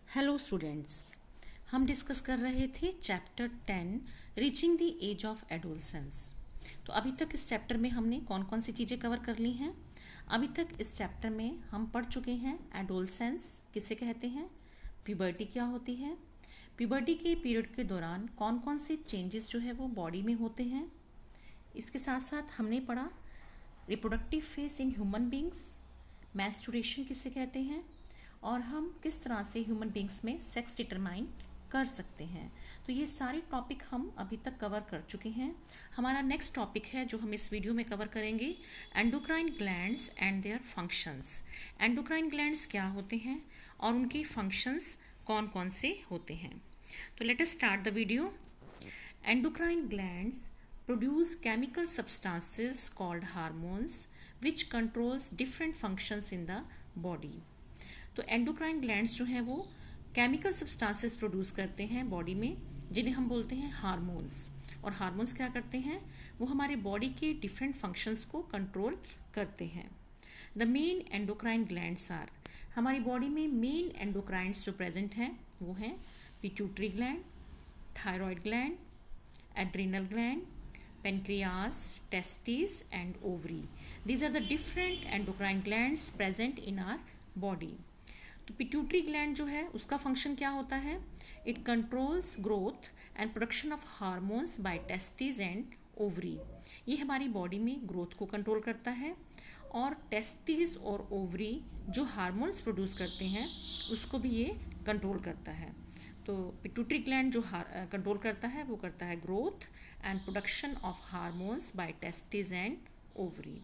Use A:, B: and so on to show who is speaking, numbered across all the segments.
A: Hello students, हम discuss कर रहे थे chapter 10 reaching the age of adolescence. तो अभी तक इस चैप्टर में हमने कौन कौन सी चीज़ें कवर कर ली हैं। अभी तक इस चैप्टर में हम पढ़ चुके हैं एडोलसेंस किसे कहते हैं, प्यूबर्टी क्या होती है, प्यूबर्टी के पीरियड के दौरान कौन कौन से चेंजेस जो है वो बॉडी में होते हैं। इसके साथ साथ हमने पढ़ा reproductive phase in human beings, menstruation किसे कहते हैं, और हम किस तरह से ह्यूमन बींग्स में सेक्स डिटरमाइन कर सकते हैं। तो ये सारे टॉपिक हम अभी तक कवर कर चुके हैं। हमारा नेक्स्ट टॉपिक है जो हम इस वीडियो में कवर करेंगे, endocrine glands and their functions. Endocrine glands क्या होते हैं और उनके फंक्शंस कौन कौन से होते हैं। तो let us start the video. Endocrine glands produce chemical substances called hormones which controls different functions in the body। तो एंडोक्राइन ग्लैंड्स जो हैं वो केमिकल सब्सटेंसेस प्रोड्यूस करते हैं बॉडी में, जिन्हें हम बोलते हैं हार्मोन्स। और हार्मोन्स क्या करते हैं, वो हमारे बॉडी के डिफरेंट फंक्शंस को कंट्रोल करते हैं। The main endocrine glands are, हमारी बॉडी में मेन एंडोक्राइंस जो प्रेजेंट हैं वो हैं pituitary gland, thyroid gland, adrenal gland, pancreas, testes and ovary. These are the different endocrine glands present in our body। तो पिट्यूटरी ग्लैंड जो है उसका फंक्शन क्या होता है, it controls growth and production of hormones by testis and ovary. ये हमारी body में ग्रोथ को कंट्रोल करता है, और टेस्टिस और ओवरी जो हार्मोन्स प्रोड्यूस करते हैं उसको भी ये कंट्रोल करता है। तो पिट्यूटरी ग्लैंड जो कंट्रोल करता है वो करता है growth and production of hormones by testis and ovary.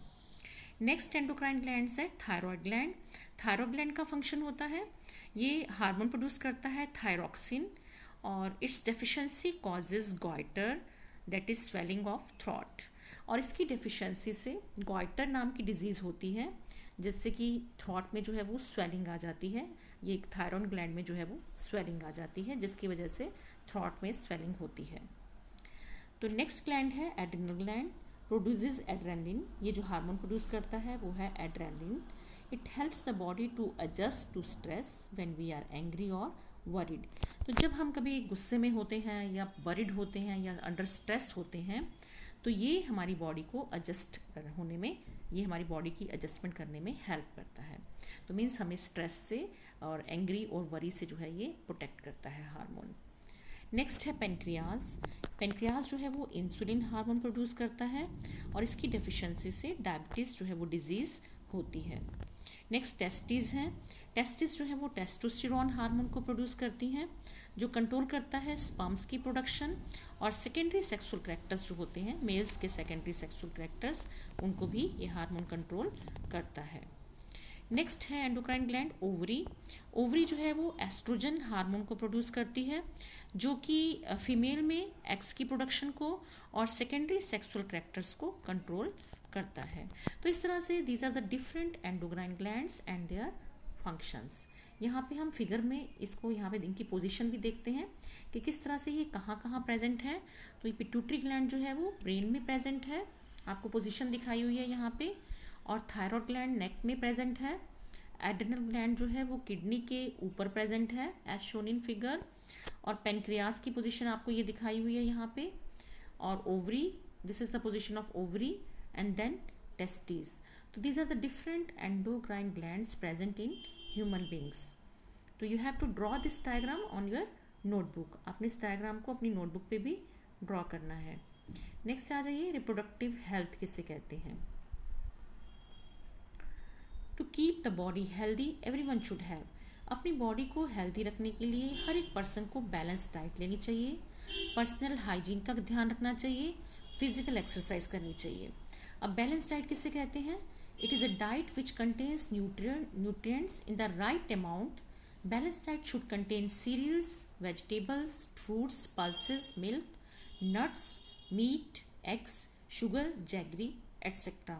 A: Next endocrine glands है थायराइड ग्लैंड। थायराइड ग्लैंड का फंक्शन होता है, ये हार्मोन प्रोड्यूस करता है थायरोक्सिन, और its deficiency causes goitre, that is swelling of throat. और इसकी डेफिशिएंसी से गॉइटर नाम की डिजीज़ होती है, जिससे कि थ्रॉट में जो है वो स्वेलिंग आ जाती है। ये एक थायराइड ग्लैंड में जो है वो स्वेलिंग आ जाती है, जिसकी वजह से थ्रॉट में स्वेलिंग होती है। तो नेक्स्ट ग्लैंड है एड्रिनल ग्लैंड, प्रोड्यूसेस एड्रेनलिन। ये जो हार्मोन प्रोड्यूस करता है वो है adrenaline. It helps the body to adjust to stress when we are angry और वरीड। तो जब हम कभी गुस्से में होते हैं या वरीड होते हैं या अंडर स्ट्रेस होते हैं, तो ये हमारी बॉडी को एडजस्ट होने में, ये हमारी बॉडी की एडजस्टमेंट करने में हेल्प करता है। तो मीन्स हमें स्ट्रेस से और एंग्री और वरी से जो है ये प्रोटेक्ट करता है हार्मोन। नेक्स्ट है पेनक्रियाज। पेनक्रियाज जो है वो इंसुलिन हार्मोन प्रोड्यूस करता है, और इसकी डेफिशिएंसी से डायबिटीज़ जो है वो डिजीज़ होती है। नेक्स्ट टेस्टिस हैं। टेस्टिस जो है वो टेस्टोस्टेरोन हार्मोन को प्रोड्यूस करती हैं, जो कंट्रोल करता है स्पर्म्स की प्रोडक्शन, और सेकेंडरी सेक्सुअल कैरेक्टर्स जो होते हैं मेल्स के सेकेंडरी सेक्सुअल कैरेक्टर्स, उनको भी ये हार्मोन कंट्रोल करता है। नेक्स्ट है एंडोक्राइन ग्लैंड ओवरी। ओवरी जो है वो एस्ट्रोजन हार्मोन को प्रोड्यूस करती है, जो कि फीमेल में एग्स की प्रोडक्शन को और सेकेंडरी सेक्सुअल कैरेक्टर्स को कंट्रोल करता है। तो इस तरह से these are the different endocrine glands and their functions. यहाँ पे हम फिगर में इसको, यहाँ पे इनकी पोजीशन भी देखते हैं कि किस तरह से ये कहाँ कहाँ प्रेजेंट है। तो ये पिट्यूटरी ग्लैंड जो है वो ब्रेन में प्रेजेंट है, आपको पोजीशन दिखाई हुई है यहाँ पे, और थायराइड ग्लैंड नेक में प्रेजेंट है। एड्रिनल ग्लैंड जो है वो किडनी के ऊपर प्रेजेंट है एज शोन इन फिगर, और पेनक्रियाज की पोजीशन आपको ये दिखाई हुई है यहाँ पे, और ovary, this is the position of ovary, and then testis. तो these are the different endocrine glands present in human beings. तो you have to draw this diagram on your notebook. आपने इस डायग्राम को अपनी नोटबुक पे भी draw करना है। नेक्स्ट आ जाइए, रिप्रोडक्टिव हेल्थ किसे कहते हैं। To keep the body healthy everyone should have. अपनी बॉडी को हेल्दी रखने के लिए हर एक पर्सन को बैलेंस डाइट लेनी चाहिए, पर्सनल हाइजीन का ध्यान रखना चाहिए, फिजिकल एक्सरसाइज करनी चाहिए। अब बैलेंस डाइट किसे कहते हैं, it is a diet which contains nutrients in the right amount. Balance diet should contain cereals, vegetables, fruits, pulses, milk, nuts, meat, eggs, sugar, jaggery etcetera.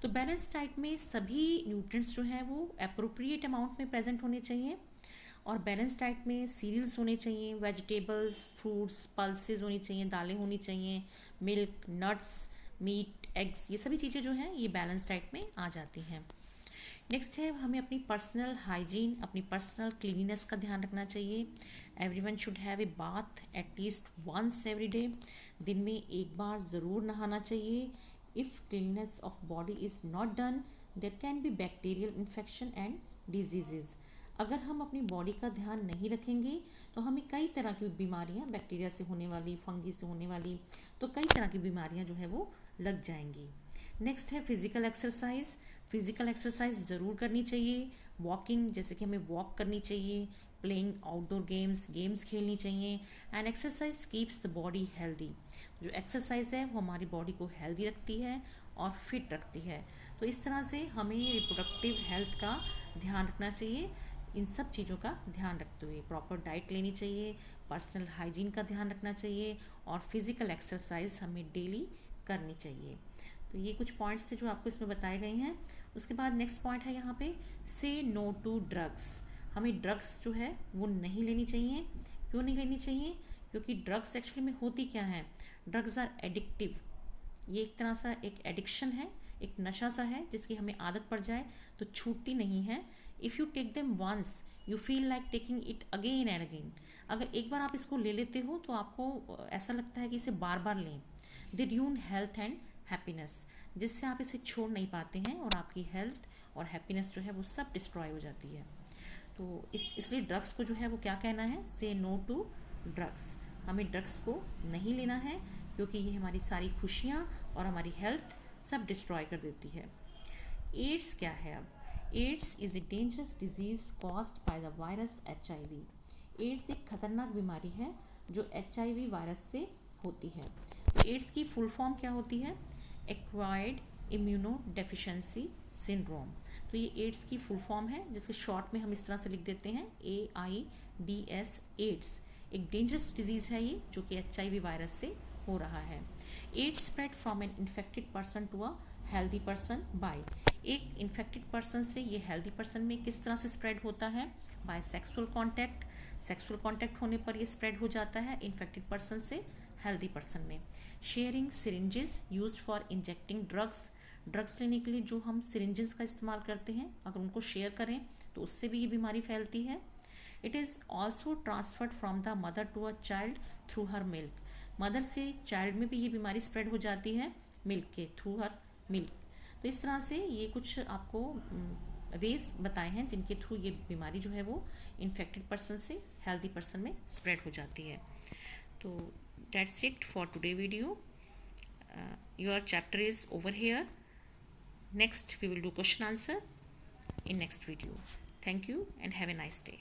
A: तो बैलेंस डाइट में सभी nutrients जो हैं वो appropriate amount में present होने चाहिए, और बैलेंस डाइट में सीरियल्स होने चाहिए, वेजिटेबल्स, फ्रूट्स, पल्सेस होनी चाहिए, दालें होनी चाहिए, मिल्क, नट्स, मीट, एग्स, ये सभी चीज़ें जो हैं ये बैलेंस डाइट में आ जाती हैं। नेक्स्ट है हमें अपनी पर्सनल हाइजीन, अपनी पर्सनल क्लीनिनेस का ध्यान रखना चाहिए। Everyone should have a bath at least once every day. दिन में एक बार ज़रूर नहाना चाहिए। If cleanliness of body is not done there can be bacterial infection and diseases. अगर हम अपनी बॉडी का ध्यान नहीं रखेंगे तो हमें कई तरह की बीमारियां, बैक्टीरिया से होने वाली, फंगी से होने वाली, तो कई तरह की बीमारियां जो है वो लग जाएंगी। नेक्स्ट है फिजिकल एक्सरसाइज। फिजिकल एक्सरसाइज ज़रूर करनी चाहिए। वॉकिंग, जैसे कि हमें वॉक करनी चाहिए। प्लेइंग आउटडोर गेम्स खेलनी चाहिए। And exercise keeps the body healthy. जो एक्सरसाइज है वो हमारी बॉडी को हेल्दी रखती है और फिट रखती है। तो इस तरह से हमें रिप्रोडक्टिव हेल्थ का ध्यान रखना चाहिए। इन सब चीज़ों का ध्यान रखते हुए प्रॉपर डाइट लेनी चाहिए, पर्सनल हाइजीन का ध्यान रखना चाहिए और फिजिकल एक्सरसाइज हमें डेली करनी चाहिए। तो ये कुछ पॉइंट्स थे जो आपको इसमें बताए गए हैं। उसके बाद नेक्स्ट पॉइंट है यहाँ पे, से नो टू ड्रग्स। हमें ड्रग्स जो है वो नहीं लेनी चाहिए। क्यों नहीं लेनी चाहिए? क्योंकि ड्रग्स एक्चुअली में होती क्या है, ड्रग्स आर एडिक्टिव। ये एक तरह सा एक एडिक्शन है, एक नशा सा है जिसकी हमें आदत पड़ जाए तो छूटती नहीं है। If you take them once you feel like taking it again and again. अगर एक बार आप इसको ले लेते हो तो आपको ऐसा लगता है कि इसे बार बार लें। दे ड्यून हेल्थ एंड हैप्पीनेस, जिससे आप इसे छोड़ नहीं पाते हैं और आपकी हेल्थ और हैप्पीनेस जो है वो सब डिस्ट्रॉय हो जाती है। तो इसलिए ड्रग्स को जो है वो क्या कहना है, से नो टू ड्रग्स। हमें ड्रग्स को नहीं लेना है क्योंकि ये हमारी सारी खुशियाँ और हमारी हेल्थ सब डिस्ट्रॉय कर देती है। एड्स क्या है अब? AIDS is a dangerous disease caused by the virus HIV। AIDS एक खतरनाक बीमारी है जो HIV वायरस से होती है। तो एड्स की फुल फॉर्म क्या होती है? Acquired immuno deficiency syndrome. तो ये एड्स की फुल फॉर्म है जिसके शॉर्ट में हम इस तरह से लिख देते हैं AIDS, एड्स। एक डेंजरस डिजीज़ है ये जो कि HIV वायरस से हो रहा है। AIDS spread from an infected person to a healthy person by. एक इन्फेक्टेड पर्सन से ये हेल्दी पर्सन में किस तरह से स्प्रेड होता है? By sexual contact. Sexual contact होने पर ये स्प्रेड हो जाता है इन्फेक्टेड पर्सन से हेल्दी पर्सन में। Sharing syringes used for injecting drugs. Drugs लेने के लिए जो हम सिरिंजेस का इस्तेमाल करते हैं, अगर उनको शेयर करें तो उससे भी ये बीमारी फैलती है। It is also transferred from the mother to a child through her milk. Mother से चाइल्ड में भी ये बीमारी स्प्रेड हो जाती है मिल्क के थ्रू हर मिल्क। तो इस तरह से ये कुछ आपको वेज बताए हैं जिनके थ्रू ये बीमारी जो है वो इन्फेक्टेड पर्सन से हेल्दी पर्सन में स्प्रेड हो जाती है। तो that's it for today video. Your chapter is over here. Next we will do question answer in next video. Thank you and have a nice day.